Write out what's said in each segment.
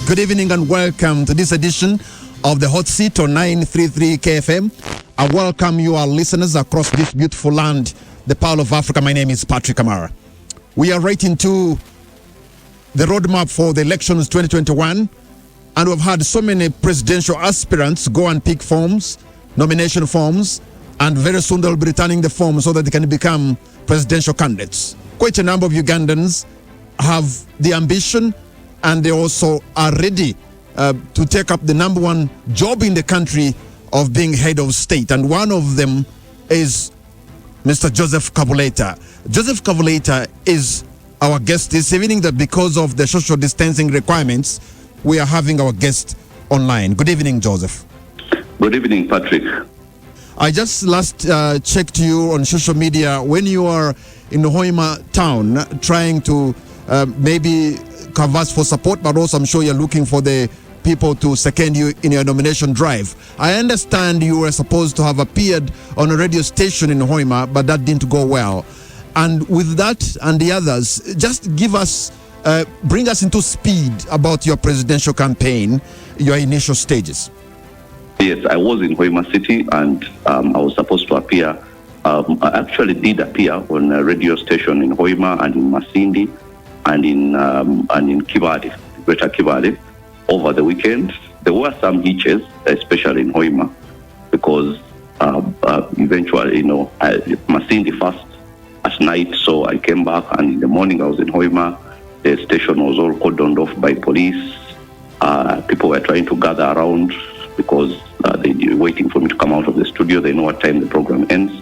Good evening and welcome to this edition of the Hot Seat on 933 KFM. I welcome you, our listeners, across this beautiful land, the Pearl of Africa. My name is Patrick Amara. We are right into the roadmap for the elections 2021, and we've had so many presidential aspirants go and pick forms, nomination forms, and very soon they'll be returning the forms so that they can become presidential candidates. Quite a number of Ugandans have the ambition, and they also are ready to take up the number one job in the country of being head of state. And one of them is Mr. Joseph Kabuleta. Joseph Kabuleta is our guest this evening, that because of the social distancing requirements, we are having our guest online. Good evening, Joseph. Good evening, Patrick. I just last checked you on social media when you are in Hoima town trying to maybe canvass for support, but also I'm sure you're looking for the people to second you in your nomination drive. I understand you were supposed to have appeared on a radio station in Hoima, but that didn't go well. And with that and the others, just give us, bring us into speed about your presidential campaign, your initial stages. Yes, I was in Hoima City, and I was supposed to appear. I actually did appear on a radio station in Hoima and in Masindi and in Kibale, Greater Kibale, over the weekend. There were some hitches, especially in Hoima, because eventually, Masindi first at night, so I came back, and in the morning I was in Hoima. The station was all cordoned off by police. People were trying to gather around because they were waiting for me to come out of the studio. They know what time the program ends.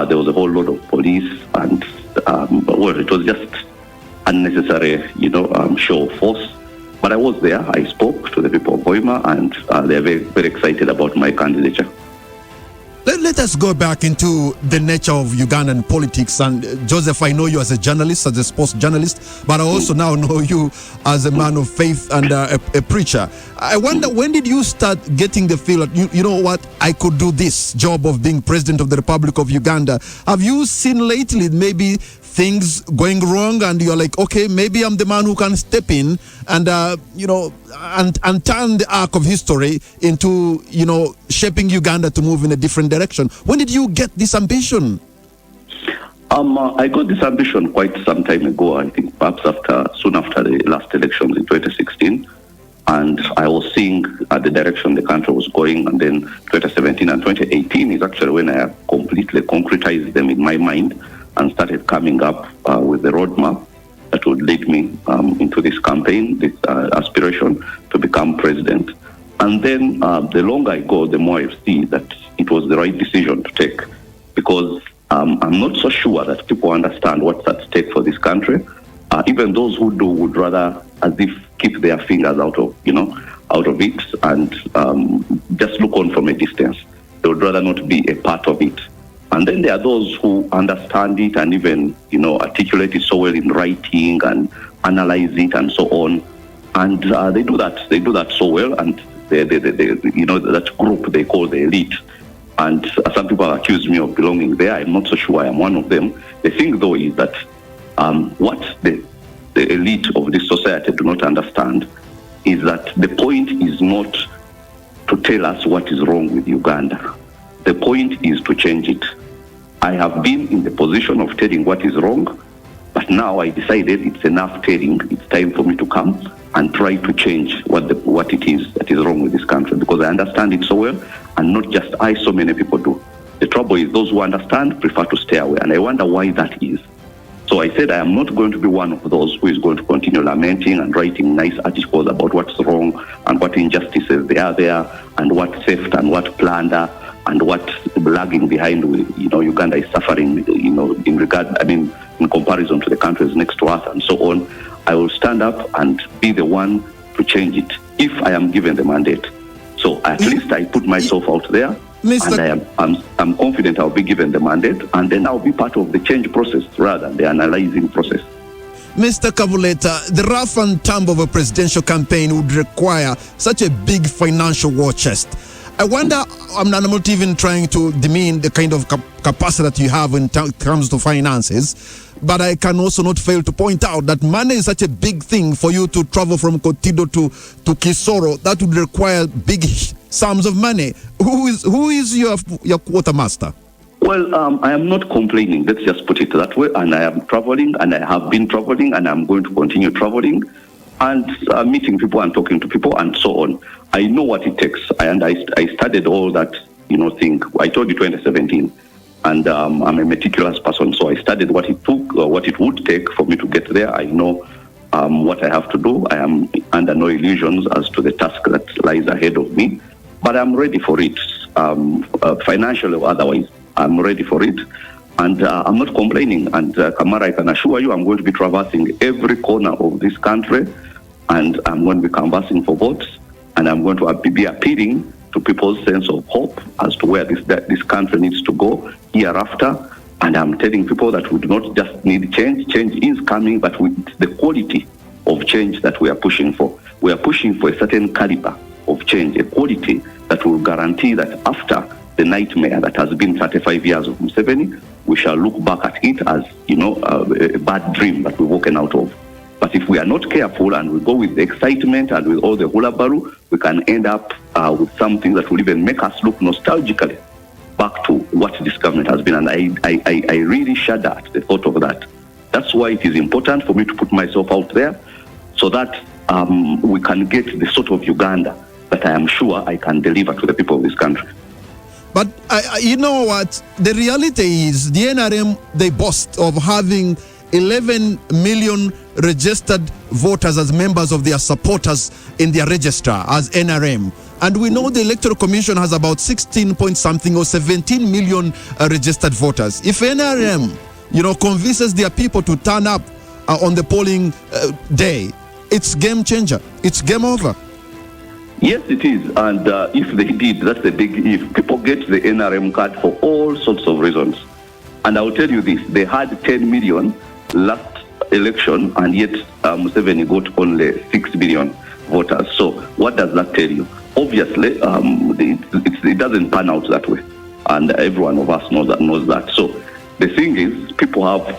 There was a whole lot of police, and it was just unnecessary, show of force. But I was there. I spoke to the people of Hoima, and they're very, very excited about my candidature. Let us go back into the nature of Ugandan politics. And Joseph, I know you as a journalist, as a sports journalist, but I also now know you as a man of faith and a preacher. I wonder, when did you start getting the feel that, you know what, I could do this job of being president of the Republic of Uganda? Have you seen lately maybe things going wrong, and you're like, okay, maybe I'm the man who can step in and and turn the arc of history into shaping Uganda to move in a different direction? When did you get this ambition? I got this ambition quite some time ago. I think perhaps soon after the last elections in 2016, and I was seeing the direction the country was going. And then 2017 and 2018 is actually when I completely concretized them in my mind and started coming up with the roadmap that would lead me into this campaign, this aspiration to become president. And then the longer I go, the more I see that it was the right decision to take, because I'm not so sure that people understand what's at stake for this country. Even those who do would rather as if keep their fingers out of it and just look on from a distance. They would rather not be a part of it. And then there are those who understand it and even, articulate it so well in writing and analyze it and so on. And they do that. They do that so well. And that group they call the elite. And some people accuse me of belonging there. I'm not so sure I am one of them. The thing, though, is that what the elite of this society do not understand is that the point is not to tell us what is wrong with Uganda. The point is to change it. I have been in the position of telling what is wrong, but now I decided it's enough telling. It's time for me to come and try to change what it is that is wrong with this country, because I understand it so well, and not just I, so many people do. The trouble is those who understand prefer to stay away, and I wonder why that is. So I said I am not going to be one of those who is going to continue lamenting and writing nice articles about what's wrong and what injustices there are there, and what theft and what plunder and what lagging behind Uganda is suffering, in comparison to the countries next to us and so on. I will stand up and be the one to change it if I am given the mandate. So at least I put myself out there, and I'm confident I'll be given the mandate, and then I'll be part of the change process rather than the analyzing process. Mr. Kabuleta, the rough and tumble of a presidential campaign would require such a big financial war chest. I wonder, I'm not even trying to demean the kind of capacity that you have in terms of finances, But I can also not fail to point out that money is such a big thing for you to travel from Kotido to Kisoro. That would require big sums of money. Who is your quartermaster? Well, I am not complaining. Let's just put it that way. And I am traveling, and I have been traveling, and I'm going to continue traveling, and meeting people and talking to people and so on. I know what it takes, and I studied all that thing. I told you 2017. And I'm a meticulous person, so I studied what it took, what it would take for me to get there. I know what I have to do. I am under no illusions as to the task that lies ahead of me, but I'm ready for it, financially or otherwise. I'm ready for it, and I'm not complaining. And Kamara, I can assure you, I'm going to be traversing every corner of this country, and I'm going to be canvassing for votes, and I'm going to be appealing to people's sense of hope as to where this country needs to go hereafter. And I'm telling people that we do not just need change. Change is coming, but it's the quality of change that we are pushing for. We are pushing for a certain caliber of change, a quality that will guarantee that after the nightmare that has been 35 years of Museveni, we shall look back at it as, a bad dream that we've woken out of. But if we are not careful and we go with the excitement and with all the hula baru, we can end up with something that will even make us look nostalgically back to what this government has been. And I really shudder at the thought of that. That's why it is important for me to put myself out there so that we can get the sort of Uganda that I am sure I can deliver to the people of this country. But you know what? The reality is the NRM, they boast of having 11 million registered voters as members of their supporters in their register as NRM. And we know the Electoral Commission has about 16 point something or 17 million registered voters. If NRM, convinces their people to turn up on the polling day, it's game changer. It's game over. Yes, it is. And if they did, that's the big if. People get the NRM card for all sorts of reasons. And I will tell you this, they had 10 million last election, and yet Museveni got only 6 million voters. So what does that tell you? Obviously, it doesn't pan out that way, and every one of us knows that. So the thing is, people have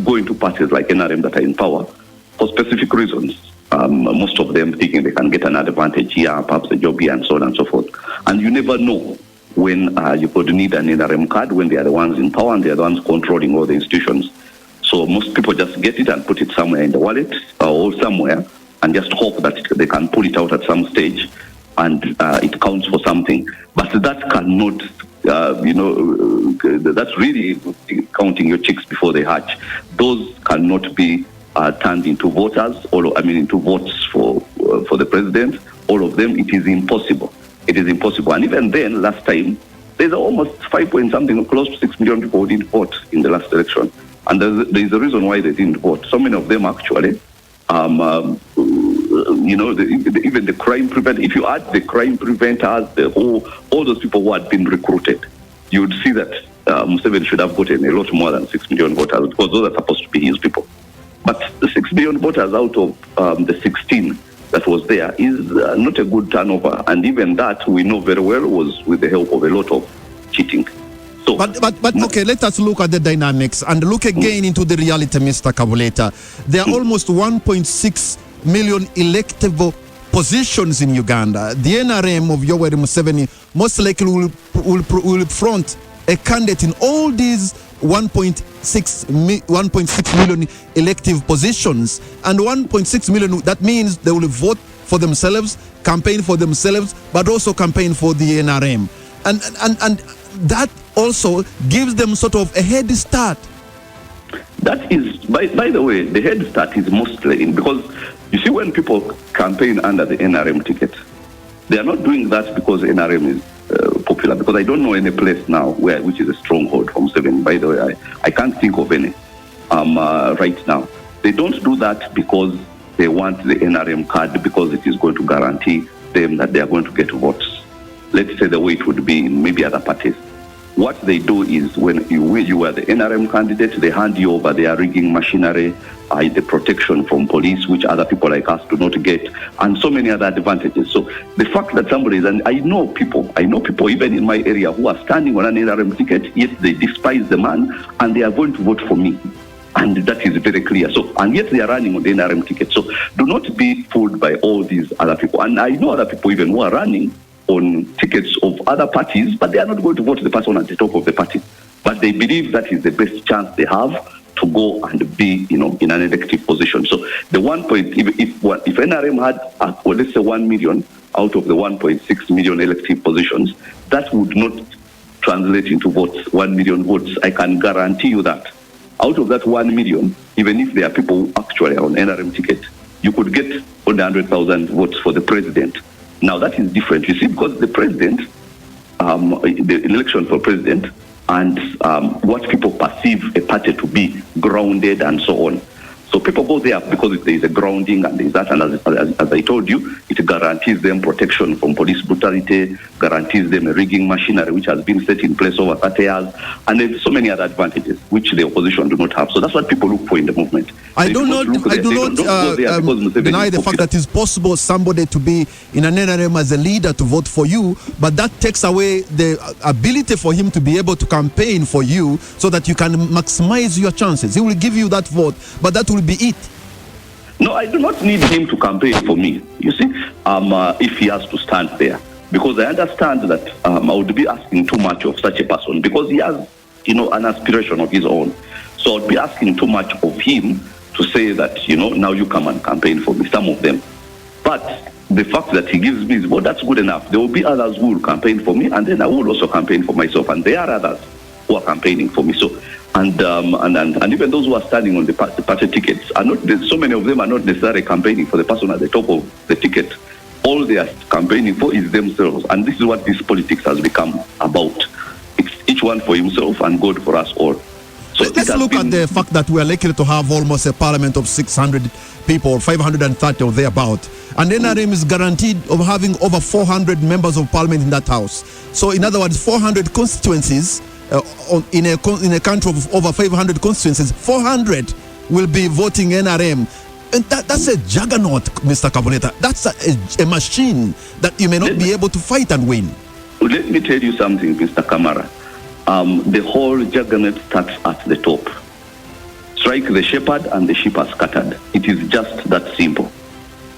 going to parties like NRM that are in power for specific reasons. Most of them thinking they can get an advantage here, perhaps a job here, and so on and so forth. And you never know when you could need an NRM card when they are the ones in power and they are the ones controlling all the institutions. So most people just get it and put it somewhere in the wallet or somewhere and just hope that they can pull it out at some stage and it counts for something. But that cannot, that's really counting your chicks before they hatch. Those cannot be turned into voters, into votes for the president. All of them, it is impossible. It is impossible. And even then, last time, there's almost 5 point something, close to 6 million people who didn't vote in the last election. And there's a reason why they didn't vote. So many of them actually, even the crime preventers, if you add the crime preventers, all those people who had been recruited, you would see that Museveni should have gotten a lot more than 6 million voters because those are supposed to be his people. But the 6 million voters out of the 16 that was there is not a good turnover. And even that, we know very well, was with the help of a lot of cheating. So, but okay, let us look at the dynamics and look again into the reality, Mr. Kabuleta. There are almost 1.6 million electable positions in Uganda. The NRM of Yoweri Museveni most likely will front a candidate in all these 1.6 million elective positions. And 1.6 million, that means they will vote for themselves, campaign for themselves, but also campaign for the NRM. And that also gives them sort of a head start. That is, by the way, the head start is mostly because you see when people campaign under the NRM ticket, they are not doing that because NRM is popular, because I don't know any place now which is a stronghold from Museveni. By the way, I can't think of any right now. They don't do that because they want the NRM card because it is going to guarantee them that they are going to get votes. Let's say the way it would be in maybe other parties. What they do is when you are the NRM candidate, they hand you over their rigging machinery, the protection from police, which other people like us do not get, and so many other advantages. So the fact that somebody is, and I know people even in my area who are standing on an NRM ticket, yet they despise the man and they are going to vote for me. And that is very clear. So, and yet they are running on the NRM ticket. So do not be fooled by all these other people. And I know other people even who are running on tickets of other parties, but they are not going to vote the person at the top of the party. But they believe that is the best chance they have to go and be, in an elective position. So the 1 point, if NRM had, well, let's say 1 million out of the 1.6 million elective positions, that would not translate into votes, 1 million votes. I can guarantee you that. Out of that 1 million, even if there are people who actually are on NRM ticket, you could get only 100,000 votes for the president. Now that is different, you see, because the president, the election for president, and what people perceive a party to be grounded and so on. So people go there because there is a grounding and there is that, and as I told you, it guarantees them protection from police brutality, guarantees them a rigging machinery which has been set in place over 30 years, and there's so many other advantages which the opposition do not have. So that's what people look for in the movement. I do not deny the fact that it's possible somebody to be in an NRM as a leader to vote for you, but that takes away the ability for him to be able to campaign for you so that you can maximize your chances. He will give you that vote, but that will be it. No, I do not need him to campaign for me, you see, if he has to stand there. Because I understand that I would be asking too much of such a person because he has, an aspiration of his own. So I would be asking too much of him to say that, now you come and campaign for me, some of them. But the fact that he gives me, well, that's good enough. There will be others who will campaign for me, and then I will also campaign for myself. And there are others who are campaigning for me. So, and even those who are standing on the party tickets are not. So many of them are not necessarily campaigning for the person at the top of the ticket. All they are campaigning for is themselves, and this is what this politics has become about. It's each one for himself and God for us all. So let's look at the fact that we are likely to have almost a parliament of 600 people, 530 or thereabout. And NRM is guaranteed of having over 400 members of parliament in that house. So in other words, 400 constituencies in a country of over 500 constituencies, 400 will be voting NRM. And that's a juggernaut, Mr. Kabuleta. That's a machine that you may not be able to fight and win. Let me tell you something, Mr. Kamara. The whole juggernaut starts at the top. Strike the shepherd and the sheep are scattered. It is just that simple.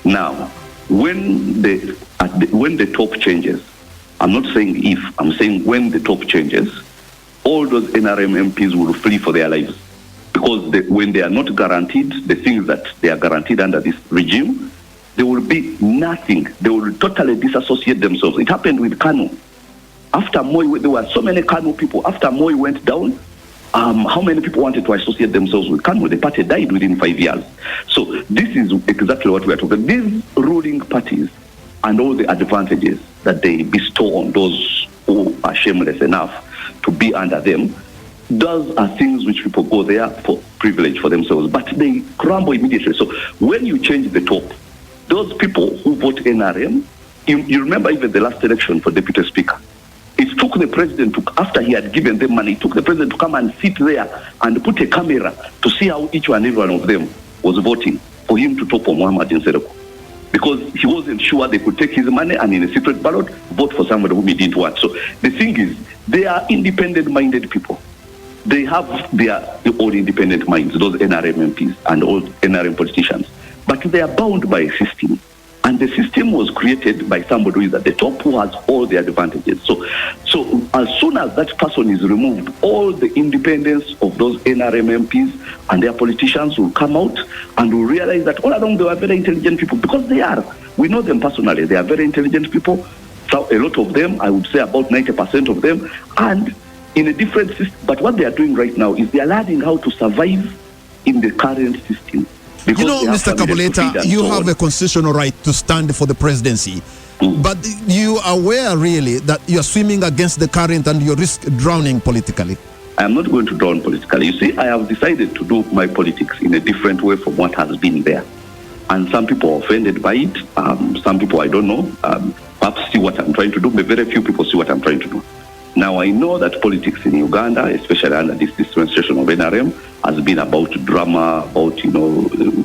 Now, when the top changes, I'm not saying if, I'm saying when the top changes, all those NRM MPs will flee for their lives. Because when they are not guaranteed the things that they are guaranteed under this regime, there will be nothing. They will totally disassociate themselves. It happened with Kanu. After Moi, there were so many Kanu people. After Moi went down, how many people wanted to associate themselves with Kanu? The party died within 5 years. So this is exactly what we are talking about. These ruling parties and all the advantages that they bestow on those who are shameless enough to be under them, those are things which people go there for privilege for themselves, but they crumble immediately. So when you change the top, those people who vote NRM, you remember even the last election for deputy speaker, it took the president, after he had given them money, it took the president to come and sit there and put a camera to see how each and every one of them was voting for him to topple Muhammad Nsereko. Because he wasn't sure they could take his money and in a secret ballot vote for somebody whom he didn't want. So the thing is, they are independent-minded people. They have their own independent minds, those NRM MPs and all NRM politicians. But they are bound by a system. And the system was created by somebody who is at the top, who has all the advantages. So as soon as that person is removed, all the independence of those NRM MPs and their politicians will come out and will realize that all along they were very intelligent people, because they are. We know them personally. They are very intelligent people. So a lot of them, I would say about 90% of them, and in a different system. But what they are doing right now is they are learning how to survive in the current system. You know, Mr. Kabuleta, you have a constitutional right to stand for the presidency. But you are aware, really, that you are swimming against the current and you risk drowning politically? I am not going to drown politically. You see, I have decided to do my politics in a different way from what has been there. And some people are offended by it. Some people, I don't know, perhaps see what I'm trying to do, but very few people see what I'm trying to do. Now, I know that politics in Uganda, especially under this dispensation of NRM, has been about drama, about,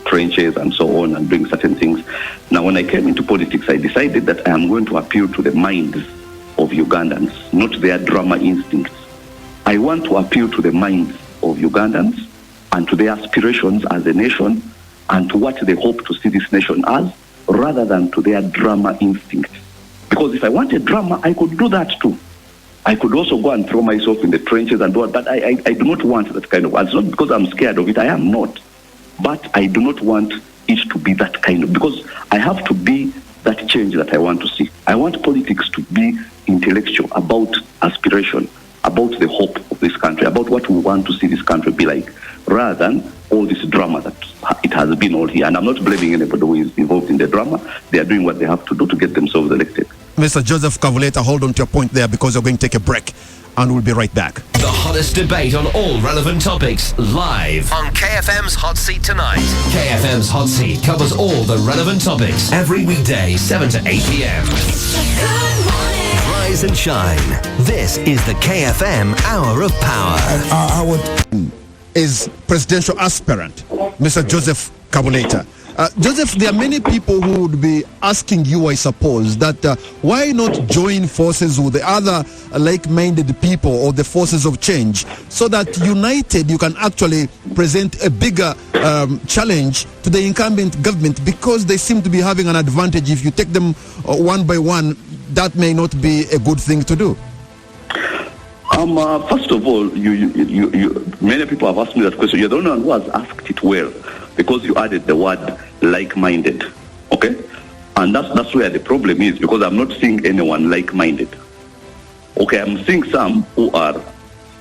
trenches and so on, and doing certain things. Now, when I came into politics, I decided that I am going to appeal to the minds of Ugandans, not their drama instincts. I want to appeal to the minds of Ugandans and to their aspirations as a nation and to what they hope to see this nation as, rather than to their drama instinct. Because if I wanted drama, I could do that too. I could also go and throw myself in the trenches and do it, but I do not want that kind of, it's not because I'm scared of it, I am not. But I do not want it to be that kind of, because I have to be that change that I want to see. I want politics to be intellectual, about aspiration, about the hope of this country, about what we want to see this country be like, rather than all this drama that it has been all here. And I'm not blaming anybody who is involved in the drama. They are doing what they have to do to get themselves elected. Mr. Joseph Kabuleta, hold on to your point there because you're going to take a break and we'll be right back. The hottest debate on all relevant topics live on KFM's Hot Seat tonight. KFM's Hot Seat covers all the relevant topics every weekday 7 to 8 p.m. Rise and shine. This is the KFM Hour of Power. Is presidential aspirant, Mr. Joseph Kabuleta. Joseph, there are many people who would be asking you, I suppose, that why not join forces with the other like-minded people or the forces of change so that united you can actually present a bigger challenge to the incumbent government, because they seem to be having an advantage. If you take them one by one, that may not be a good thing to do. First of all, many people have asked me that question. You're the only one who has asked it well, because you added the word like-minded, okay? And that's where the problem is, because I'm not seeing anyone like-minded. Okay, I'm seeing some who are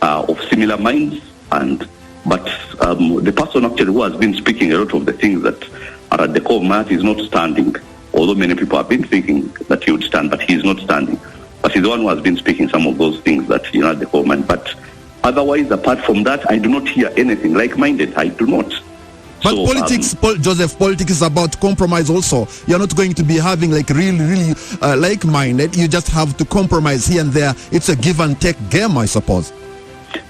of similar minds, but the person actually who has been speaking a lot of the things that are at the core of math is not standing, although many people have been thinking that he would stand, but he is not standing. But he's the one who has been speaking some of those things that, at the core mind. But otherwise, apart from that, I do not hear anything like-minded. I do not. But so, politics, Joseph, politics is about compromise also. You're not going to be having like really like-minded. You just have to compromise here and there. It's a give and take game, I suppose.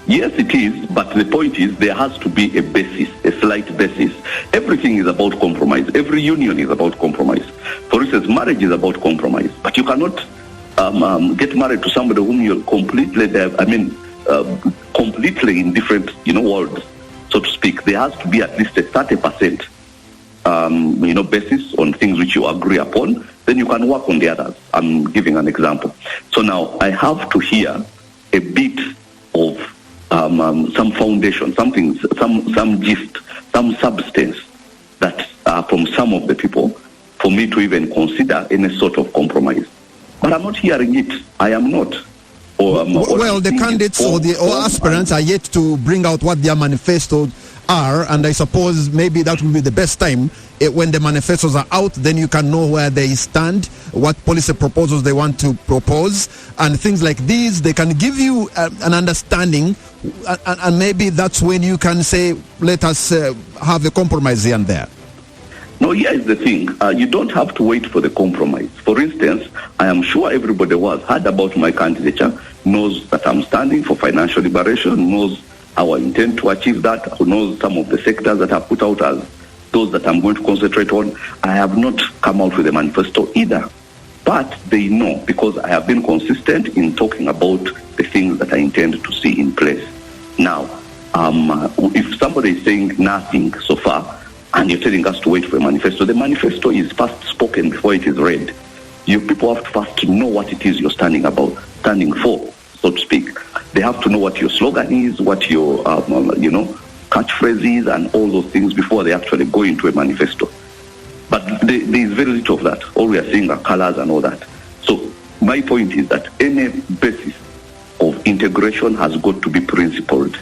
Yes, it is. But the point is there has to be a basis, a slight basis. Everything is about compromise. Every union is about compromise. For instance, marriage is about compromise. But you cannot get married to somebody whom you're completely in different, worlds, so to speak. There has to be at least a 30%, basis on things which you agree upon. Then you can work on the others. I'm giving an example. So now I have to hear a bit of some foundation, something, some gist, some substance that from some of the people for me to even consider any sort of compromise. But I'm not hearing it. I am not. Well, the candidates or aspirants are yet to bring out what their manifestos are, and I suppose maybe that will be the best time when the manifestos are out. Then you can know where they stand, what policy proposals they want to propose, and things like these. They can give you an understanding, and maybe that's when you can say, let us have a compromise here and there. No, here is the thing. You don't have to wait for the compromise. For instance, I am sure everybody who has heard about my candidature knows that I'm standing for financial liberation, knows how I intend to achieve that, who knows some of the sectors that I put out as those that I'm going to concentrate on. I have not come out with a manifesto either. But they know, because I have been consistent in talking about the things that I intend to see in place. Now, if somebody is saying nothing so far, and you're telling us to wait for a manifesto, the manifesto is first spoken before it is read. You people have to first know what it is you're standing for, so to speak. They have to know what your slogan is, what your, catchphrase is, and all those things before they actually go into a manifesto. But there is very little of that. All we are seeing are colors and all that. So my point is that any basis of integration has got to be principled,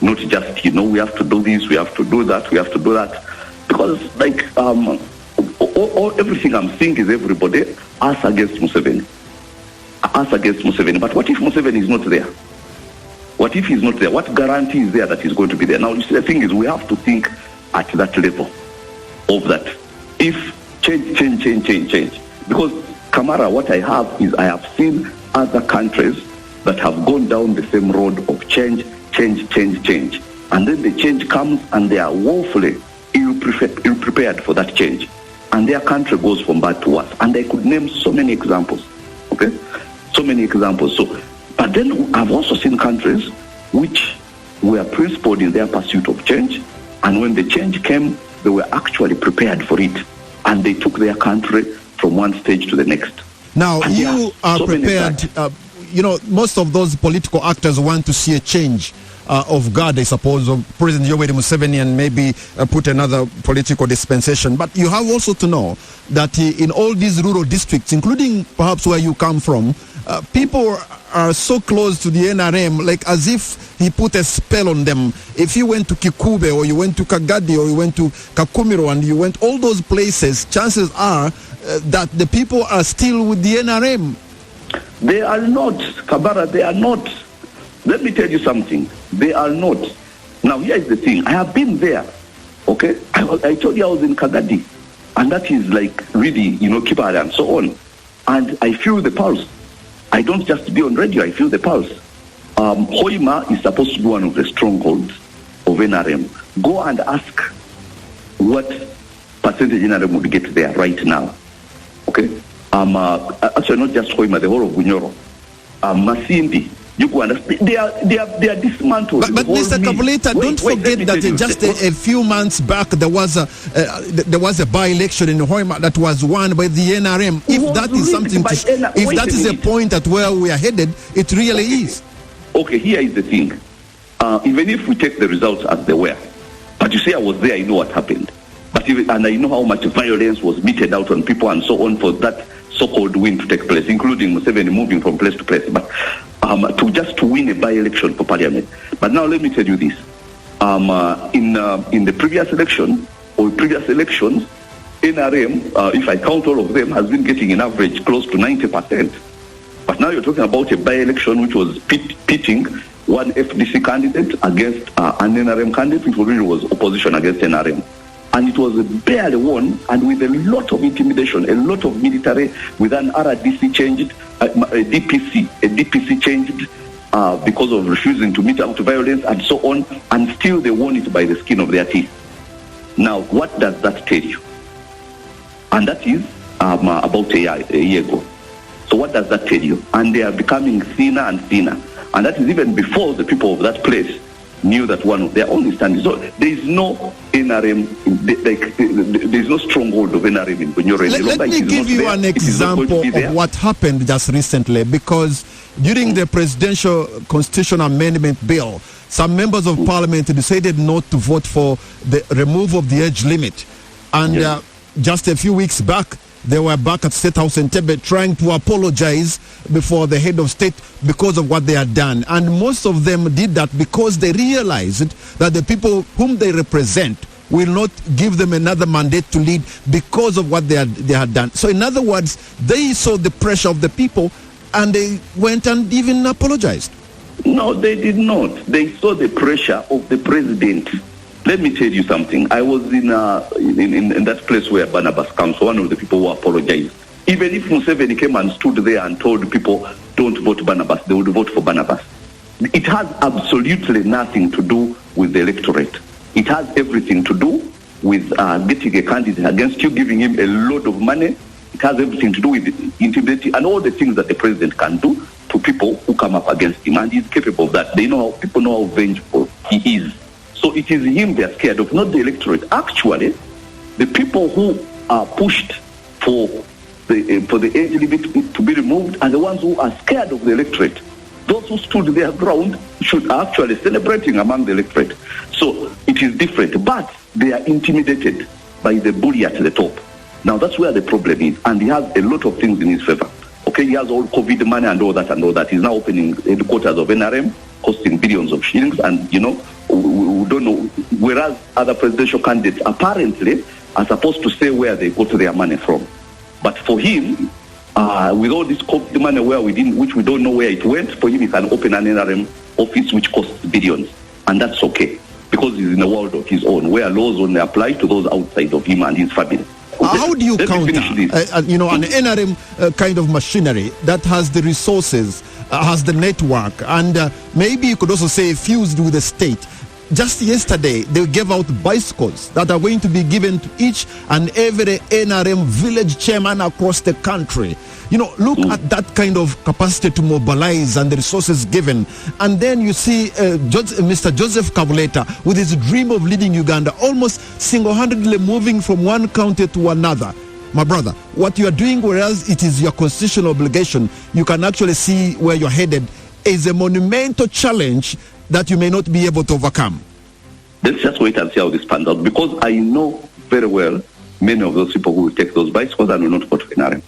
not just, we have to do this, we have to do that, we have to do that. Because, everything I'm seeing is everybody us against Museveni. Us against Museveni. But what if Museveni is not there? What if he's not there? What guarantee is there that he's going to be there? Now, you see, the thing is, we have to think at that level of that. If change. Because, Kamara, what I have is I have seen other countries that have gone down the same road of change. And then the change comes and they are woefully ill-prepared for that change. And their country goes from bad to worse. And I could name so many examples. Okay? So many examples. So, but then I've also seen countries which were principled in their pursuit of change, And when the change came, they were actually prepared for it. And they took their country from one stage to the next. Now, And you are prepared. Most of those political actors want to see a change of guard, I suppose, of President Yoweri Museveni, and maybe put another political dispensation. But you have also to know that in all these rural districts, including perhaps where you come from, people are so close to the NRM, like as if he put a spell on them. If you went to Kikube, or you went to Kagadi, or you went to Kakumiro, and you went all those places, chances are that the people are still with the NRM. They are not, Kabara, they are not. Let me tell you something. They are not. Now, here is the thing. I have been there, okay? I told you I was in Kagadi, and that is like really, Kibara and so on. And I feel the pulse. I don't just be on radio, I feel the pulse. Hoima is supposed to be one of the strongholds of NRM. Go and ask what percentage NRM would get there right now, okay? Actually, not just Hoima, the whole of Bunyoro. Masindi. You go understand. They are dismantled. But Mr. Kabuleta, don't forget that just a few months back there was a by-election in Hoima that was won by the NRM. If that is something, if that is a point at where we are headed, it really is. Okay, here is the thing. Even if we take the results as they were, but you see, I was there. I know what happened. But and I know how much violence was meted out on people and so on for that so-called win to take place, including Museveni moving from place to place. But to win a by-election for parliament. But now let me tell you this. In the previous election, or previous elections, NRM, if I count all of them, has been getting an average close to 90%. But now you're talking about a by-election which was pitting one FDC candidate against an NRM candidate, which really was opposition against NRM. And it was barely won, and with a lot of intimidation, a lot of military, with an RDC changed, a DPC changed because of refusing to meet out to violence and so on, and still they won it by the skin of their teeth. Now, what does that tell you? And that is about a year ago. So what does that tell you? And they are becoming thinner and thinner. And that is even before the people of that place knew that one of their only standing. So there is no NRM, there is no stronghold of NRM in Bunyoro. Let me give you an example of what happened just recently, because during the presidential constitutional amendment bill, some members of parliament decided not to vote for the removal of the age limit. And just a few weeks back, they were back at State House in Tebe trying to apologize before the head of state because of what they had done. And most of them did that because they realized that the people whom they represent will not give them another mandate to lead because of what they had done. So in other words, they saw the pressure of the people and they went and even apologized. No, they did not. They saw the pressure of the president. Let me tell you something. I was in that place where Barnabas comes, one of the people who apologized. Even if Museveni came and stood there and told people, don't vote Barnabas, they would vote for Barnabas. It has absolutely nothing to do with the electorate. It has everything to do with getting a candidate against you, giving him a load of money. It has everything to do with intimidating and all the things that the president can do to people who come up against him. And he's capable of that. People know how vengeful he is. So it is him they are scared of, not the electorate. Actually, the people who are pushed for the age limit to be removed are the ones who are scared of the electorate. Those who stood their ground should actually celebrating among the electorate. So it is different, but they are intimidated by the bully at the top. Now that's where the problem is, and he has a lot of things in his favor. Okay, he has all COVID money and all that. He's now opening headquarters of NRM, costing billions of shillings, and we don't know. Whereas other presidential candidates apparently are supposed to say where they got their money from. But for him, with all this COVID money which we don't know where it went, for him he can open an NRM office which costs billions, and that's okay because he's in a world of his own where laws only apply to those outside of him and his family. How do you counter, an NRM kind of machinery that has the resources, has the network, and maybe you could also say fused with the state? just yesterday, they gave out bicycles that are going to be given to each and every NRM village chairman across the country. Look at that kind of capacity to mobilize and the resources given. And then you see Mr. Joseph Kabuleta with his dream of leading Uganda, almost single-handedly moving from one county to another. My brother, what you are doing, whereas it is your constitutional obligation, you can actually see where you're headed, is a monumental challenge that you may not be able to overcome. Let's just wait and see how this pans out, because I know very well many of those people who will take those bicycles and will not go to NRM.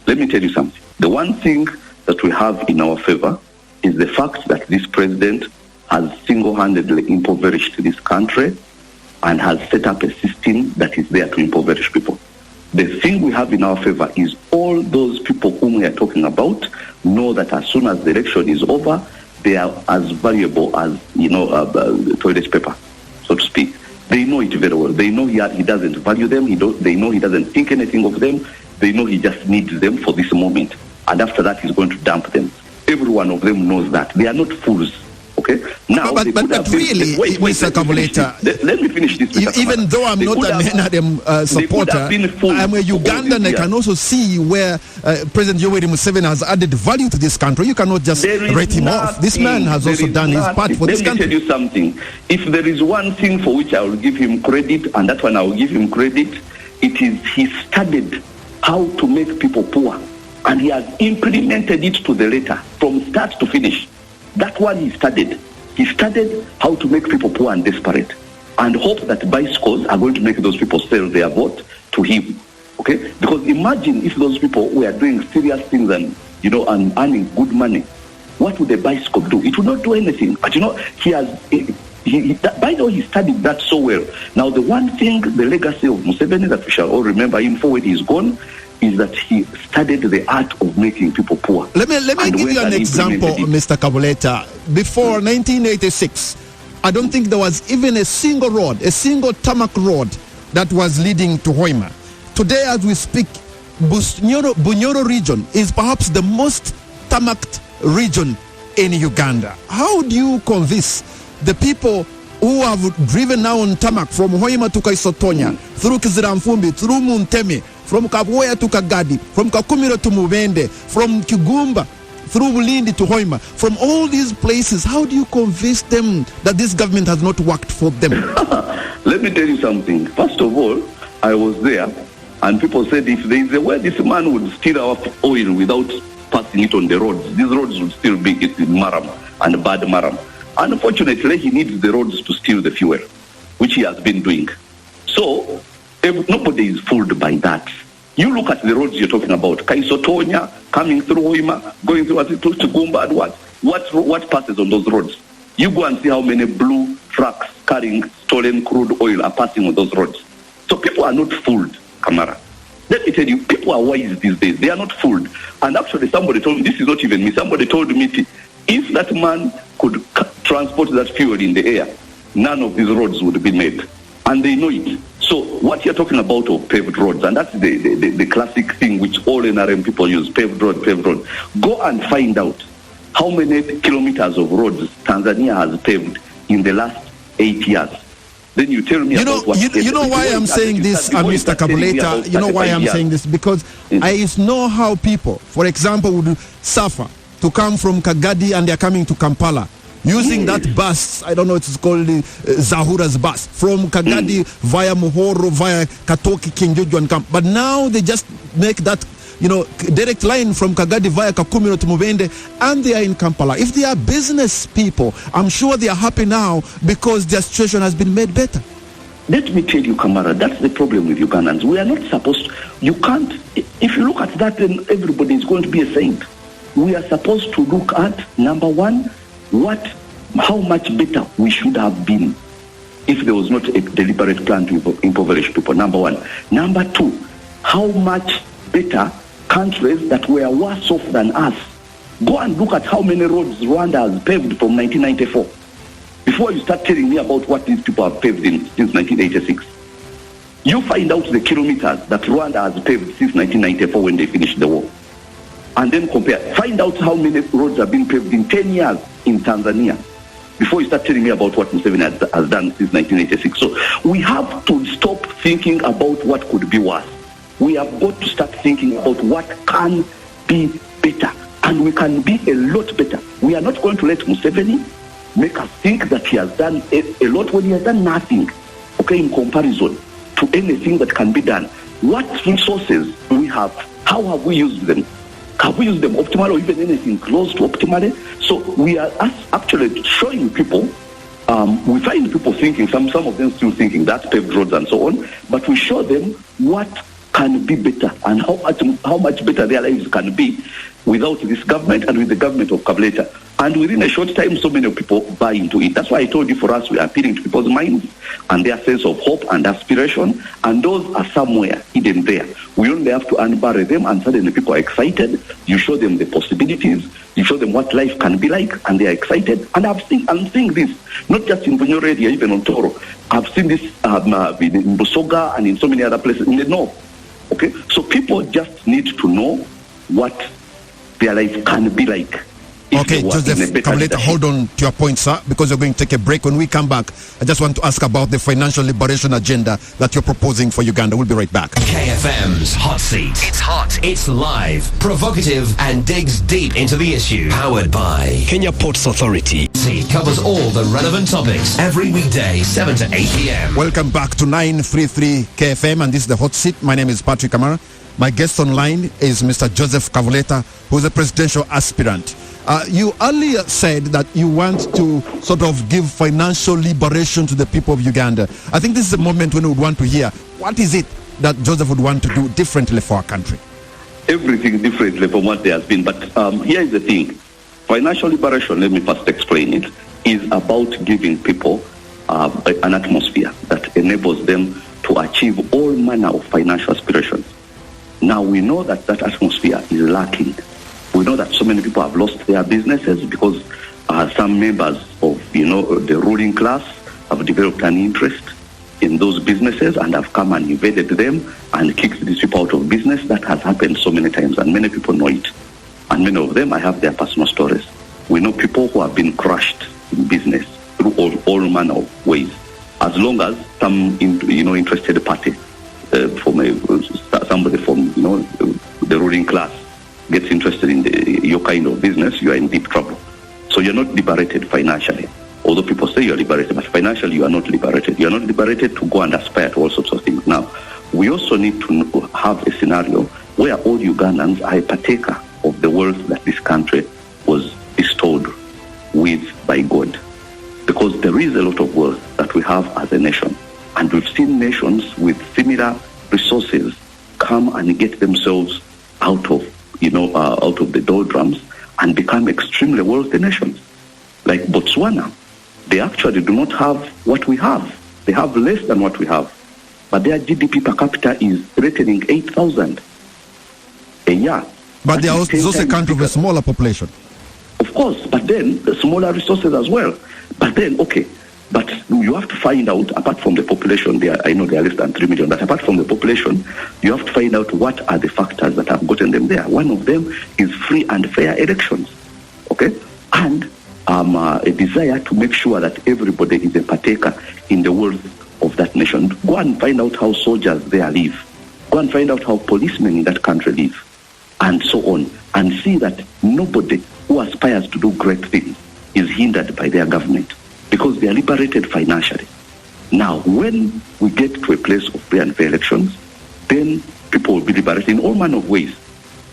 Let me tell you something. The one thing that we have in our favor is the fact that this president has single-handedly impoverished this country and has set up a system that is there to impoverish people. The thing we have in our favor is all those people whom we are talking about know that as soon as the election is over, they are as valuable as, toilet paper, so to speak. They know it very well. They know he doesn't value them. They know he doesn't think anything of them. They know he just needs them for this moment. And after that, he's going to dump them. Every one of them knows that. They are not fools. Okay? Now, but really, Mr. Kabuleta, let me finish this. Even though I'm not an NRM supporter, I'm a Ugandan. I can also see where President Yoweri Museveni has added value to this country. You cannot just write him off. This man has also done his part for this country. Let me tell you something. If there is one thing for which I will give him credit, and that one I will give him credit, it is he studied how to make people poor, and he has implemented it to the letter from start to finish. That one he studied. He studied how to make people poor and desperate, and hope that bicycles are going to make those people sell their vote to him. Okay? Because imagine if those people were doing serious things and earning good money, what would a bicycle do? It would not do anything. But he has. By the way, he studied that so well. Now, the one thing, the legacy of Museveni that we shall all remember him for when he's gone, is that he studied the art of making people poor. Let me give you an example, Mr. Kabuleta. Before 1986, I don't think there was even a single tarmac road that was leading to Hoima. Today, as we speak, Bunyoro region is perhaps the most tarmacked region in Uganda. How do you convince the people who have driven now on tarmac from Hoima to Kaisotonya, through Kiziramfumbi, through Muntemi, from Kabwea to Kagadi, from Kakumiro to Mubende, from Kigumba, through Bulindi to Hoima, from all these places, how do you convince them that this government has not worked for them? Let me tell you something. First of all, I was there, and people said if there is a way this man would steal our oil without passing it on the roads, these roads would still be maram and bad maram. Unfortunately, he needs the roads to steal the fuel, which he has been doing. So, nobody is fooled by that. You look at the roads you're talking about, Kaisotonya, coming through Hoima, going through Tugumba, and what passes on those roads? You go and see how many blue trucks carrying stolen crude oil are passing on those roads. So people are not fooled, Kamara. Let me tell you, people are wise these days. They are not fooled. And actually, somebody told me, this is not even me, somebody told me, if that man could transport that fuel in the air, none of these roads would be made. And they know it. So what you're talking about of paved roads, and that's the classic thing which all NRM people use, paved road. Go and find out how many kilometers of roads Tanzania has paved in the last 8 years. Then you tell me about what... You know why I'm saying this, Mr. Kabuleta? You know why I'm saying this? Because I know how people, for example, would suffer to come from Kagadi and they're coming to Kampala, using that bus, I don't know, it's called Zahura's bus, from Kagadi via Muhoro, via Katoki, King Jojo and Camp. But now they just make that, direct line from Kagadi via Kakumiro to Mubende, and they are in Kampala. If they are business people, I'm sure they are happy now because their situation has been made better. Let me tell you, Kamara, that's the problem with Ugandans. We are not supposed to, you can't, if you look at that, then everybody is going to be a saint. We are supposed to look at, number one, how much better we should have been if there was not a deliberate plan to impoverish people, number one. Number two, how much better countries that were worse off than us. Go and look at how many roads Rwanda has paved from 1994. Before you start telling me about what these people have paved since 1986. You find out the kilometers that Rwanda has paved since 1994 when they finished the war. And then compare. Find out how many roads have been paved in 10 years in Tanzania. before you start telling me about what Museveni has done since 1986. So we have to stop thinking about what could be worse. We have got to start thinking about what can be better. And we can be a lot better. We are not going to let Museveni make us think that he has done a lot when he has done nothing, okay, in comparison to anything that can be done. What resources do we have? How have we used them? Have we used them optimally or even anything close to optimally? So we are actually showing people, we find people thinking, some of them still thinking that's paved roads and so on, but we show them what can be better and how much better their lives can be without this government and with the government of Kabuleta. And within a short time, so many people buy into it. That's why I told you, for us, we are appealing to people's minds and their sense of hope and aspiration, and those are somewhere hidden there. We only have to unbury them, and suddenly people are excited. You show them the possibilities, you show them what life can be like, and they are excited. And I'm seeing this, not just in Bunyo Radio, even on Toro. I've seen this in Busoga and in so many other places in the north. Okay, so people just need to know what their life can be like. Okay, Joseph Kabuleta, hold on to your point, sir, because you're going to take a break. When we come back, I just want to ask about the financial liberation agenda that you're proposing for Uganda. We'll be right back. KFM's Hot Seat. It's hot, it's live, provocative, and digs deep into the issue. Powered by Kenya Ports Authority. Seat covers all the relevant topics every weekday, 7 to 8 p.m. Welcome back to 933 KFM, and this is the Hot Seat. My name is Patrick Amara. My guest online is Mr. Joseph Kabuleta, who's a presidential aspirant. You earlier said that you want to sort of give financial liberation to the people of Uganda. I think this is a moment when we would want to hear what is it that Joseph would want to do differently for our country. Everything differently from what there has been. But here is the thing. Financial liberation, let me first explain it, is about giving people an atmosphere that enables them to achieve all manner of financial aspirations. Now, we know that that atmosphere is lacking. We know that so many people have lost their businesses because some members of, the ruling class have developed an interest in those businesses and have come and invaded them and kicked these people out of business. That has happened so many times, and many people know it. And many of them, I have their personal stories. We know people who have been crushed in business through all manner of ways. As long as some, interested party, somebody from, the ruling class gets interested in your kind of business, you are in deep trouble. So you're not liberated financially. Although people say you're liberated, but financially you are not liberated. You're not liberated to go and aspire to all sorts of things. Now, we also need to have a scenario where all Ugandans are a partaker of the wealth that this country was bestowed with by God. Because there is a lot of wealth that we have as a nation. And we've seen nations with similar resources come and get themselves out of the doldrums and become extremely wealthy nations. Like Botswana, they actually do not have what we have. They have less than what we have. But their GDP per capita is threatening 8,000 a year. But they are also a country with a smaller population. Of course, but then the smaller resources as well. But then, but you have to find out, apart from the population, I know they are less than 3 million, but apart from the population, you have to find out what are the factors that have gotten them there. One of them is free and fair elections, and a desire to make sure that everybody is a partaker in the wealth of that nation. Go and find out how soldiers there live. Go and find out how policemen in that country live, and so on, and see that nobody who aspires to do great things is hindered by their government, because they are liberated financially. Now, when we get to a place of free and fair elections, then people will be liberated in all manner of ways.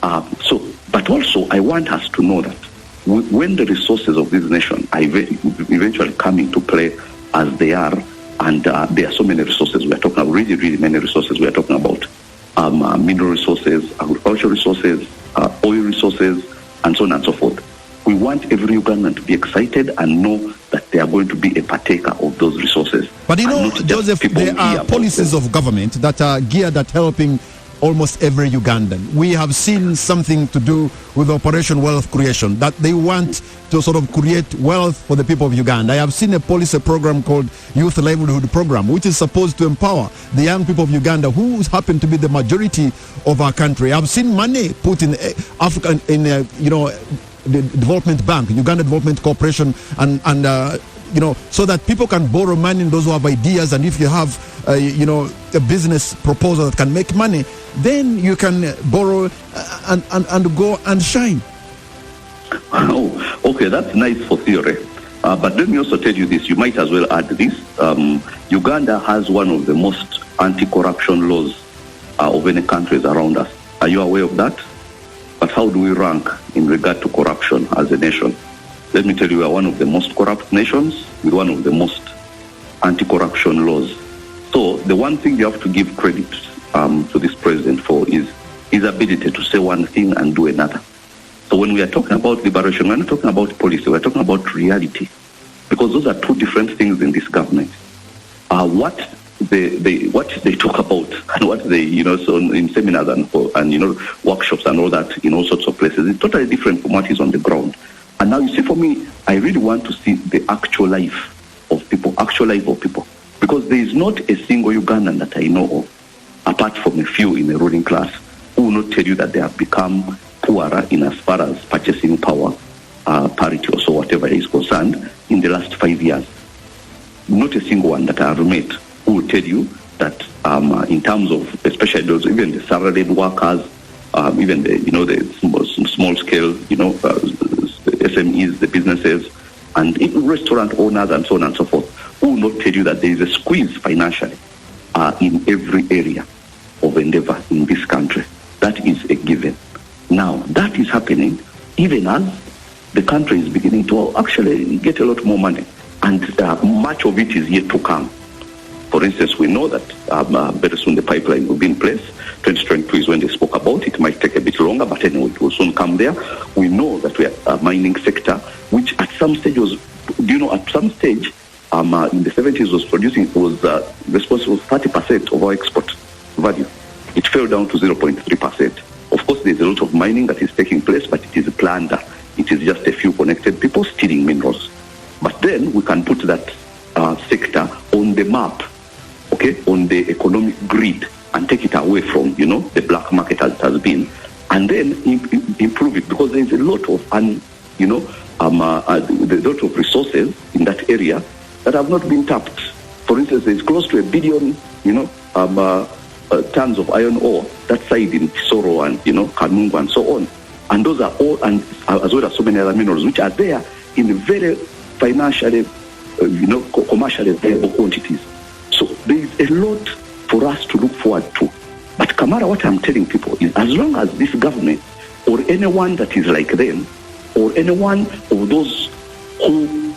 But also, I want us to know that when the resources of this nation are eventually come into play as they are, and there are so many resources we are talking about, really, really many resources we are talking about, mineral resources, agricultural resources, oil resources, and so on and so forth. We want every Ugandan to be excited and know that they are going to be a partaker of those resources. But Joseph, there are policies of government that are geared at helping almost every Ugandan. We have seen something to do with Operation Wealth Creation, that they want to sort of create wealth for the people of Uganda. I have seen a policy program called Youth Livelihood Program, which is supposed to empower the young people of Uganda, who happen to be the majority of our country. I've seen money put in Africa, the Development Bank, Uganda Development Corporation, and so that people can borrow money, and those who have ideas, and if you have, a business proposal that can make money, then you can borrow and go and shine. Oh, okay, that's nice for theory. But let me also tell you this, you might as well add this. Uganda has one of the most anti-corruption laws of any countries around us. Are you aware of that? But how do we rank in regard to corruption as a nation? Let me tell you, we are one of the most corrupt nations with one of the most anti-corruption laws. So the one thing you have to give credit to this president for is his ability to say one thing and do another. So when we are talking about liberation, we're not talking about policy, we're talking about reality. Because those are two different things in this government. What they talk about and what they, so in seminars and workshops and all that in all sorts of places is totally different from what is on the ground. And now you see, for me, I really want to see the actual life of people, because there is not a single Ugandan that I know of, apart from a few in the ruling class, who will not tell you that they have become poorer in as far as purchasing power, parity or so whatever is concerned in the last 5 years. Not a single one that I have met who will tell you that in terms of, especially those, even the salaried workers, even the small scale, the SMEs, the businesses, and even restaurant owners and so on and so forth, who will not tell you that there is a squeeze financially in every area of endeavor in this country. That is a given. Now, that is happening even as the country is beginning to actually get a lot more money, and much of it is yet to come. For instance, we know that very soon the pipeline will be in place. 2022 is when they spoke about it. It might take a bit longer, but anyway, it will soon come there. We know that we are a mining sector, which at some stage was, in the 70s was responsible for 30% of our export value. It fell down to 0.3%. Of course, there's a lot of mining that is taking place, but it is planned. It is just a few connected people stealing minerals. But then we can put that sector on the map, on the economic grid, and take it away from, the black market as it has been, and then improve it, because there is a lot of, lot of resources in that area that have not been tapped. For instance, there is close to 1 billion, tons of iron ore that side in Kisoro and, Kanungu and so on. And those are all, and as well as so many other minerals, which are there in very financially, commercially viable quantities. So there is a lot for us to look forward to. But Kamara, what I'm telling people is, as long as this government or anyone that is like them, or anyone of those who,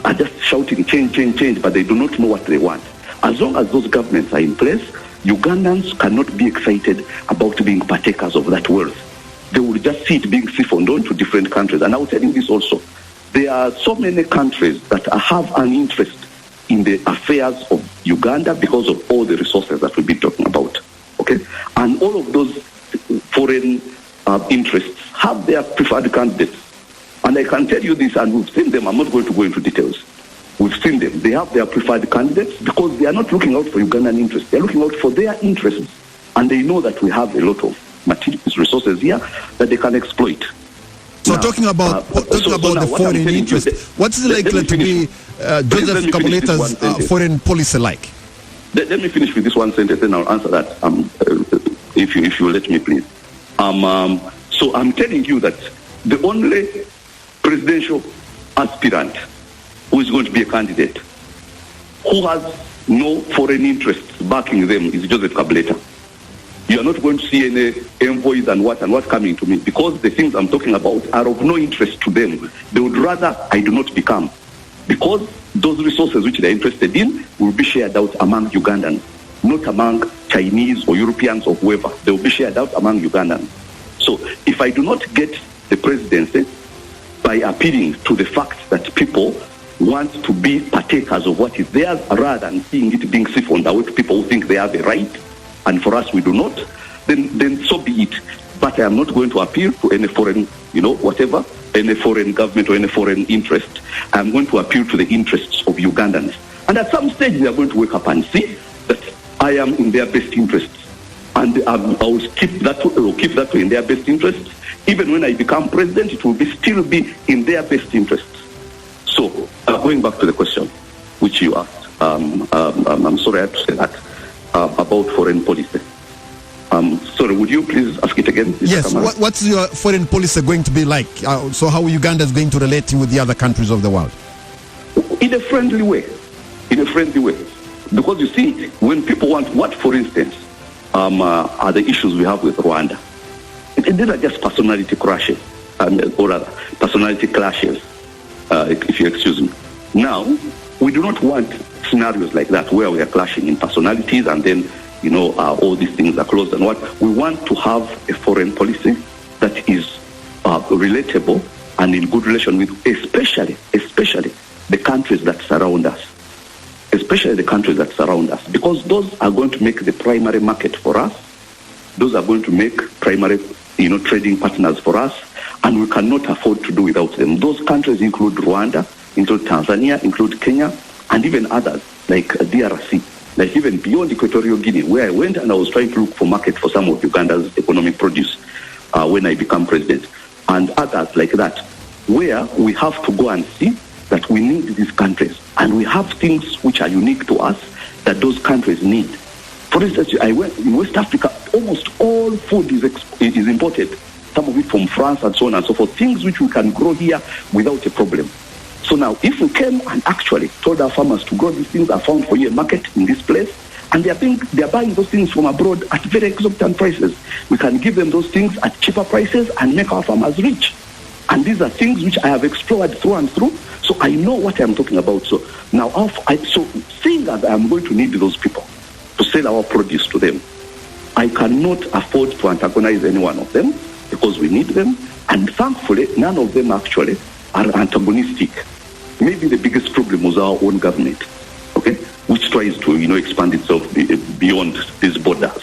are just shouting change, but they do not know what they want, as long as those governments are in place, Ugandans cannot be excited about being partakers of that wealth. They will just see it being siphoned on to different countries. And I will tell you this also. There are so many countries that have an interest in the affairs of Uganda because of all the resources that we've been talking about. Okay? And all of those foreign interests have their preferred candidates. And I can tell you this, and we've seen them. I'm not going to go into details. We've seen them. They have their preferred candidates because they are not looking out for Ugandan interests. They're looking out for their interests. And they know that we have a lot of materials, resources here that they can exploit. So talking about the foreign interest, what's it likely to be Joseph Kabuleta's foreign policy like? Let me finish with this one sentence, then I'll answer that, if you let me, please. So I'm telling you that the only presidential aspirant who is going to be a candidate who has no foreign interests backing them is Joseph Kabuleta. You are not going to see any envoys and what coming to me, because the things I'm talking about are of no interest to them. They would rather I do not become, because those resources which they're interested in will be shared out among Ugandans, not among Chinese or Europeans or whoever. They will be shared out among Ugandans. So if I do not get the presidency by appealing to the fact that people want to be partakers of what is theirs rather than seeing it being siphoned away to people who think they have a right, and for us we do not, then so be it. But I am not going to appeal to any foreign, any foreign government or any foreign interest. I am going to appeal to the interests of Ugandans. And at some stage they are going to wake up and see that I am in their best interests. And I will keep that in their best interests. Even when I become president, it will still be in their best interests. So going back to the question which you asked, I'm sorry I have to say that, about foreign policy. Sorry, would you please ask it again? Yes, what's your foreign policy going to be like? So how Uganda is going to relate with the other countries of the world? In a friendly way. Because you see, when people want, what for instance, are the issues we have with Rwanda? These are just personality crashes, or rather, personality clashes, if you excuse me. Now, we do not want scenarios like that where we are clashing in personalities and then, all these things are closed. And what we want to have a foreign policy that is relatable and in good relation with, especially the countries that surround us. Because those are going to make the primary market for us. Those are going to make primary, trading partners for us, and we cannot afford to do without them. Those countries include Rwanda, include Tanzania, include Kenya, and even others like DRC, like even beyond Equatorial Guinea, where I went and I was trying to look for market for some of Uganda's economic produce when I become president, and others like that, where we have to go and see that we need these countries, and we have things which are unique to us that those countries need. For instance, I went in West Africa, almost all food is imported, some of it from France and so on and so forth, things which we can grow here without a problem. So now, if we came and actually told our farmers to grow these things are found for you a market in this place, and they're buying those things from abroad at very exorbitant prices, we can give them those things at cheaper prices and make our farmers rich. And these are things which I have explored through and through, so I know what I'm talking about. So now, seeing that I'm going to need those people to sell our produce to them, I cannot afford to antagonize any one of them because we need them, and thankfully, none of them actually are antagonistic. Maybe the biggest problem was our own government, okay, which tries to, expand itself beyond these borders.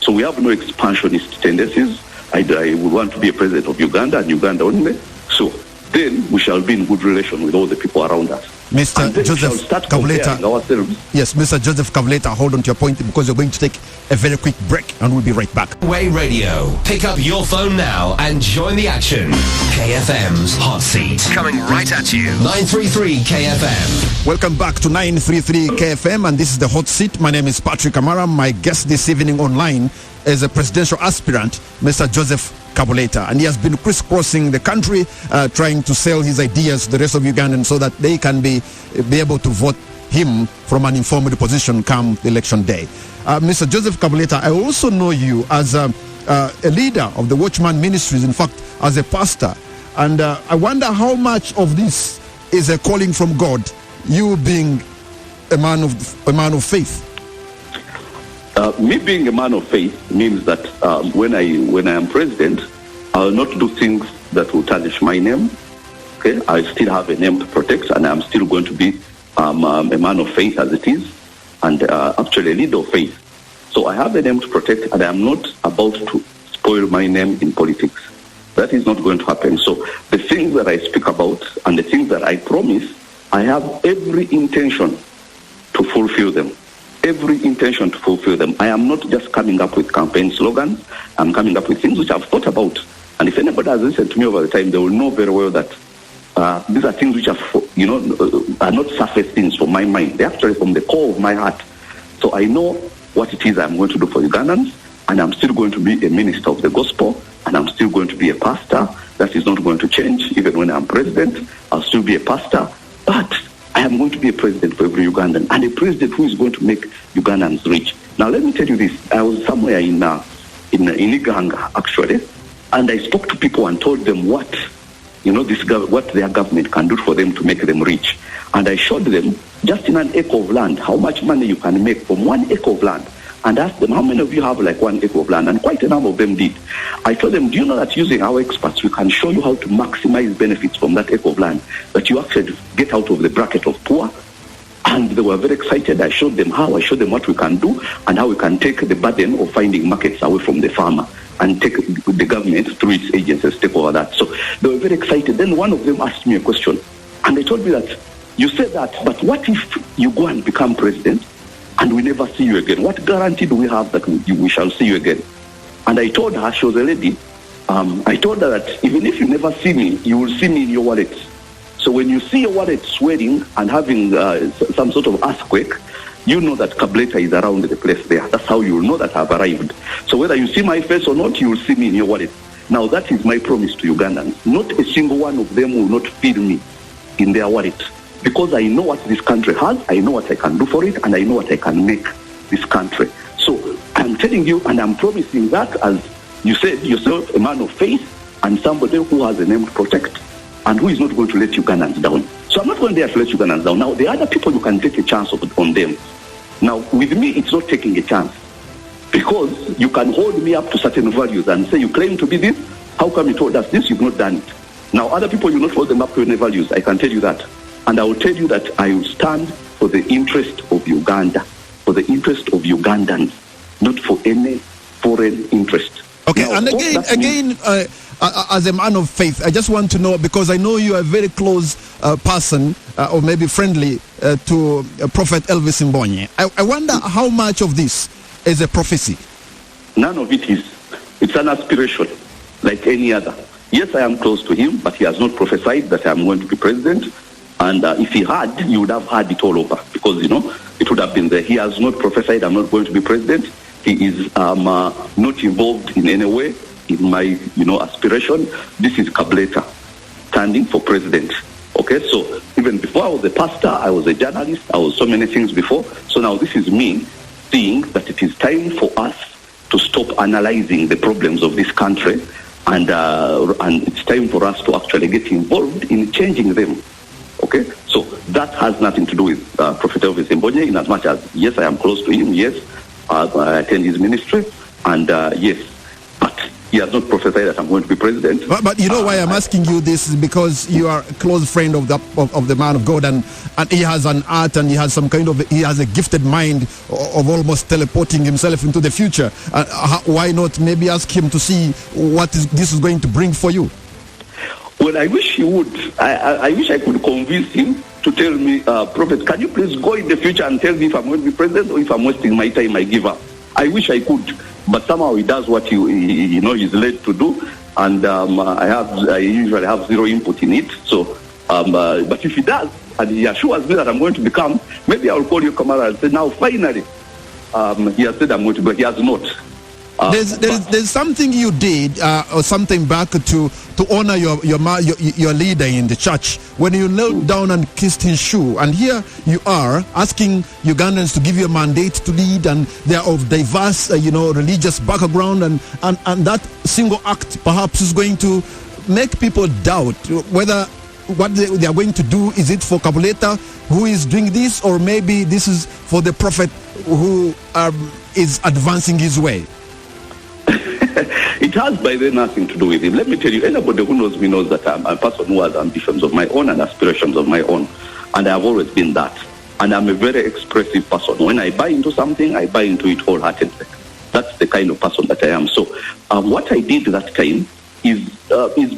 So we have no expansionist tendencies. I would want to be a president of Uganda and Uganda only. So then we shall be in good relation with all the people around us. Mr. Joseph Kabuleta. Yes, Mr. Joseph Kabuleta, hold on to your point because you're going to take a very quick break and we'll be right back. Way Radio. Pick up your phone now and join the action. KFM's Hot Seat. Coming right at you. 933 KFM. Welcome back to 933 KFM, and this is the Hot Seat. My name is Patrick Amara. My guest this evening online is a presidential aspirant, Mr. Joseph Kabuleta, and he has been crisscrossing the country trying to sell his ideas to the rest of Ugandans so that they can be able to vote him from an informed position come the election day. Mr. Joseph Kabuleta, I also know you as a leader of the Watchman Ministries, in fact, as a pastor, and I wonder how much of this is a calling from God, you being a man of faith. Me being a man of faith means that when I am president, I will not do things that will tarnish my name. Okay, I still have a name to protect, and I'm still going to be a man of faith as it is, and actually a leader of faith. So I have a name to protect, and I am not about to spoil my name in politics. That is not going to happen. So the things that I speak about and the things that I promise, I have every intention to fulfill them. I am not just coming up with campaign slogans. I'm coming up with things which I've thought about. And if anybody has listened to me over the time, they will know very well that these are things which are not surface things from my mind. They're actually from the core of my heart. So I know what it is I'm going to do for Ugandans, and I'm still going to be a minister of the gospel, and I'm still going to be a pastor. That is not going to change. Even when I'm president, I'll still be a pastor. But I am going to be a president for every Ugandan, and a president who is going to make Ugandans rich. Now, let me tell you this. I was somewhere in Iganga, actually, and I spoke to people and told them what their government can do for them to make them rich. And I showed them, just in an acre of land, how much money you can make from 1 acre of land. And asked them, how many of you have like 1 acre of land? And quite a number of them did. I told them, do you know that using our experts, we can show you how to maximize benefits from that acre of land, that you actually get out of the bracket of poor? And they were very excited. I showed them how, I showed them what we can do, and how we can take the burden of finding markets away from the farmer and take the government through its agencies, take over that. So they were very excited. Then one of them asked me a question, and they told me that, you said that, but what if you go and become president and we never see you again? What guarantee do we have that we shall see you again? And I told her, she was a lady, I told her that even if you never see me, you will see me in your wallet. So when you see a wallet swelling and having some sort of earthquake, you know that Kabuleta is around the place there. That's how you will know that I've arrived. So whether you see my face or not, you will see me in your wallet. Now that is my promise to Ugandans. Not a single one of them will not feel me in their wallet, because I know what this country has, I know what I can do for it, and I know what I can make this country. So I'm telling you, and I'm promising that, as you said yourself, a man of faith and somebody who has a name to protect and who is not going to let Ugandans down. So I'm not going there to let Ugandans down. Now, the other people, you can take a chance on them. Now, with me, it's not taking a chance, because you can hold me up to certain values and say, you claim to be this, how come you told us this, you've not done it? Now, other people, you not hold them up to any values, I can tell you that. And I will tell you that I will stand for the interest of Uganda, for the interest of Ugandans, not for any foreign interest. Okay, now, and again, as a man of faith, I just want to know, because I know you are a very close person, or maybe friendly to Prophet Elvis Mbonye. I wonder how much of this is a prophecy? None of it is. It's an aspiration, like any other. Yes, I am close to him, but he has not prophesied that I am going to be president. And if he had, you would have had it all over, because, it would have been there. He has not prophesied I'm not going to be president. He is not involved in any way in my, aspiration. This is Kabuleta standing for president. Okay, so even before I was a pastor, I was a journalist, I was so many things before. So now this is me seeing that it is time for us to stop analyzing the problems of this country, and it's time for us to actually get involved in changing them. Okay, so that has nothing to do with Prophet Elvis Mbonye, in as much as, yes, I am close to him, yes, I attend his ministry, and yes, but he has not prophesied that I'm going to be president. But you know why I'm asking you this is because you are a close friend of the man of God, and he has an art, and he has a gifted mind of almost teleporting himself into the future. Why not maybe ask him to see what this is going to bring for you? Well, I wish he would. I wish I could convince him to tell me, Prophet, can you please go in the future and tell me if I'm going to be president, or if I'm wasting my time, I give up. I wish I could, but somehow he does what he's led to do, and I usually have zero input in it. So, but if he does, and he assures me that I'm going to become, maybe I will call you Kamara and say, now finally, he has said I'm going to, but he has not. There's something you did or something back to honor your leader in the church when you knelt down and kissed his shoe, and here you are asking Ugandans to give you a mandate to lead, and they are of diverse religious background, and that single act perhaps is going to make people doubt whether what they are going to do, is it for Kabuleta who is doing this, or maybe this is for the prophet who is advancing his way. It has by then nothing to do with him. Let me tell you, anybody who knows me knows that I'm a person who has ambitions of my own and aspirations of my own, and I've always been that. And I'm a very expressive person. When I buy into something, I buy into it wholeheartedly. That's the kind of person that I am. So what I did that time is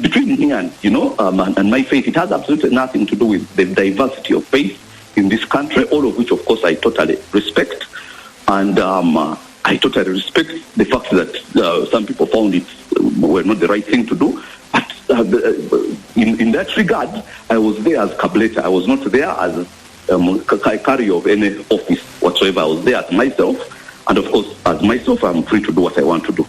between me and and my faith. It has absolutely nothing to do with the diversity of faith in this country, all of which, of course, I totally respect. And I totally respect the fact that some people found it were not the right thing to do. But in that regard, I was there as Kabuleta. I was not there as a carrier of any office whatsoever. I was there as myself. And of course, as myself, I'm free to do what I want to do.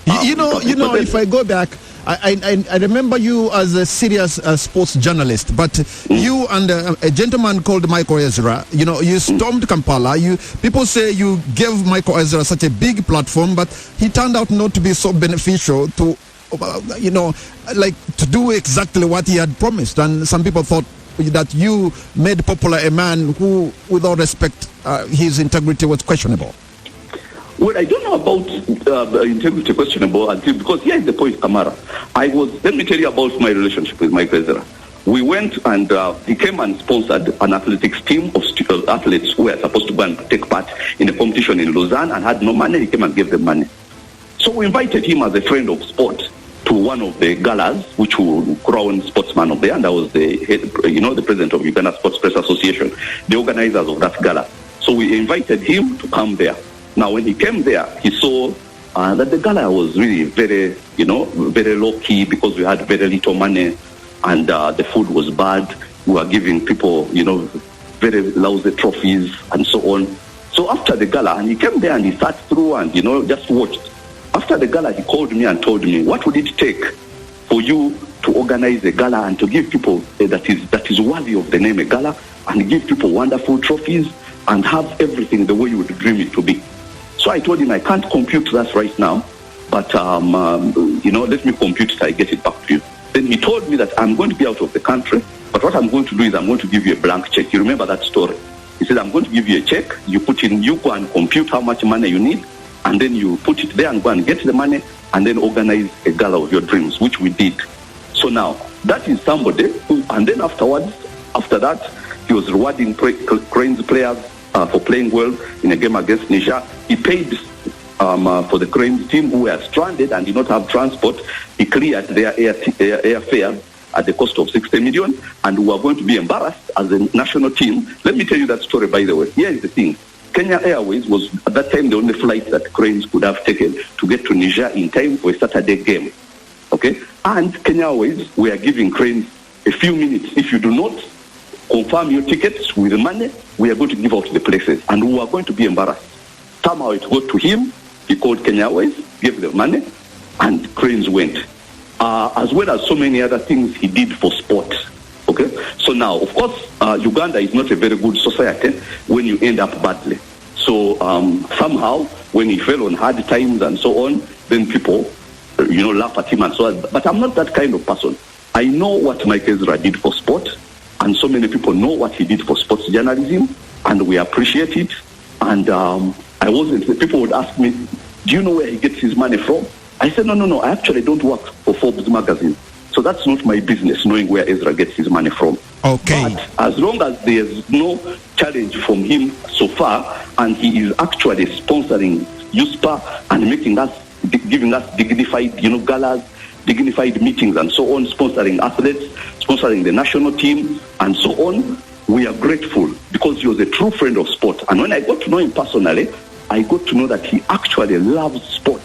If I go back, I remember you as a serious sports journalist, but you and a gentleman called Michael Ezra, you stormed Kampala. People say you gave Michael Ezra such a big platform, but he turned out not to be so beneficial to, to do exactly what he had promised. And some people thought that you made popular a man who, with all respect, his integrity was questionable. Well, I don't know about integrity questionable because here is the point, Kamara. Let me tell you about my relationship with Mike Ezra. We went and he came and sponsored an athletics team of athletes who were supposed to go and take part in a competition in Lausanne and had no money. He came and gave them money. So we invited him as a friend of sport to one of the galas, which will crown sportsman of the year, and I was the head, the president of Uganda Sports Press Association, the organizers of that gala. So we invited him to come there. Now, when he came there, he saw that the gala was really very, very low key because we had very little money, and the food was bad. we were giving people, very lousy trophies and so on. So after the gala, and he came there and he sat through and, just watched. After the gala, he called me and told me, what would it take for you to organize a gala and to give people that is worthy of the name a gala, and give people wonderful trophies and have everything the way you would dream it to be? So I told him, I can't compute that right now, but, let me compute it, I get it back to you. Then he told me that I'm going to be out of the country, but what I'm going to do is I'm going to give you a blank check. You remember that story? He said, I'm going to give you a check. You go and compute how much money you need, and then you put it there and go and get the money, and then organize a gala of your dreams, which we did. So now, that is somebody who, and then after that, he was rewarding Cranes players for playing well in a game against Niger. He paid for the Cranes team who were stranded and did not have transport. He cleared their airfare at the cost of 60 million, and we are going to be embarrassed as a national team. Let me tell you that story, by the way. Here is the thing. Kenya Airways was at that time the only flight that Cranes could have taken to get to Niger in time for a Saturday game. Okay? And Kenya Airways, we are giving Cranes a few minutes. If you do not confirm your tickets with the money, we are going to give out the places, and we are going to be embarrassed. Somehow it got to him. He called Kenya Airways, gave the money, and Cranes went. As well as so many other things he did for sport. Okay? So now, of course, Uganda is not a very good society when you end up badly. So somehow, when he fell on hard times and so on, then people, laugh at him and so on. But I'm not that kind of person. I know what Mike Ezra did for sport, and so many people know what he did for sports journalism, and we appreciate it. And people would ask me, do you know where he gets his money from? I said, no, I actually don't work for Forbes magazine. So that's not my business, knowing where Ezra gets his money from. Okay. But as long as there's no challenge from him so far, and he is actually sponsoring USPA and giving us dignified, galas, dignified meetings and so on, sponsoring athletes, sponsoring the national team and so on, we are grateful because he was a true friend of sport. And when I got to know him personally, I got to know that he actually loves sport.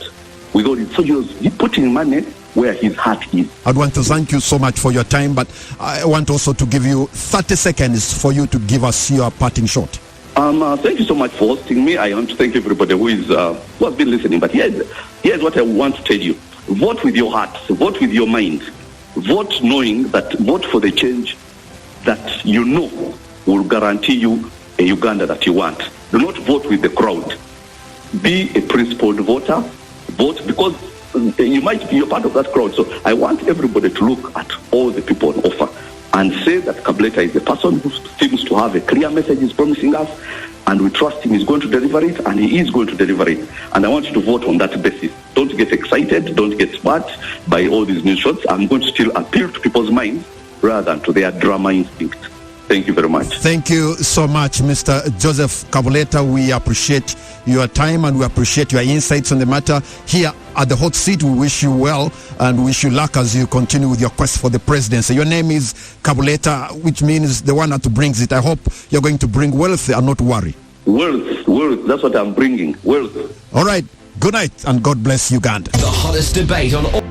So he was putting money where his heart is. I'd want to thank you so much for your time, but I want also to give you 30 seconds for you to give us your parting shot. Thank you so much for hosting me. I want to thank everybody who has been listening. But here's what I want to tell you. Vote with your heart. Vote with your mind. Vote knowing that vote for the change that you know will guarantee you a Uganda that you want. Do not vote with the crowd. Be a principled voter. Vote because you're part of that crowd. So I want everybody to look at all the people on offer and say that Kabuleta is the person who seems to have a clear message he's promising us, and we trust him he's going to deliver it, and he is going to deliver it. And I want you to vote on that basis. Don't get excited, don't get smart by all these news shots. I'm going to still appeal to people's minds rather than to their drama instinct. Thank you very much. Thank you so much, Mr. Joseph Kabuleta. We appreciate your time and we appreciate your insights on the matter. Here at the hot seat, we wish you well and wish you luck as you continue with your quest for the presidency. Your name is Kabuleta, which means the one that brings it. I hope you're going to bring wealth and not worry. Wealth. That's what I'm bringing. Wealth. All right. Good night and God bless Uganda. The hottest debate on all